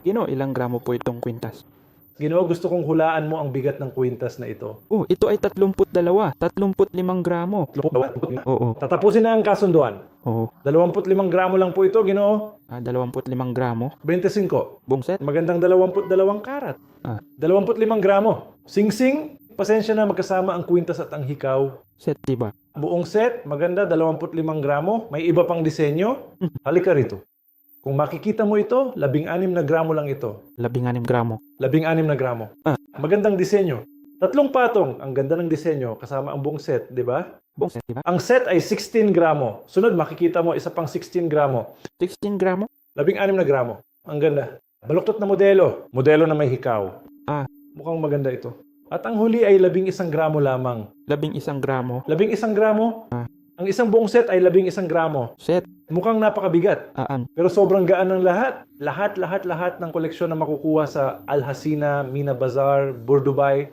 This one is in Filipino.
Ginoo, ilang gramo po itong kwintas? Ginoo, gusto kong hulaan mo ang bigat ng kwintas na ito. Oh, ito ay 32, 35 gramo. Oo, Tatapusin na ang kasunduan. oo. 25 gramo lang po ito, Ginoo. 25 gramo. 25. Buong set? Magandang 22 karat. Ah. 25 gramo. Sing-sing, pasensya na magkasama ang kwintas at ang hikaw. Set, diba? Buong set, maganda, 25 gramo. May iba pang disenyo. Halika rito. Kung makikita mo ito, 16 na gramo lang ito. 16 gramo. 16 na gramo. Ah. Magandang disenyo. 3 patong. Ang ganda ng disenyo kasama ang buong set, di ba? Buong set, diba? Ang set ay 16 gramo. Sunod, makikita mo isa pang 16 gramo. 16 gramo? 16 na gramo. Ang ganda. Baluktot na modelo. Modelo na may hikaw. Ah. Mukhang maganda ito. At ang huli ay 11 gramo lamang. 11 gramo. 11 gramo? Ah. Ang isang buong set ay 11 gramo. Set. Mukhang napakabigat. Pero sobrang gaan ng lahat. Lahat ng koleksyon na makukuha sa Al Hasina, Mina Bazaar, Burdubay.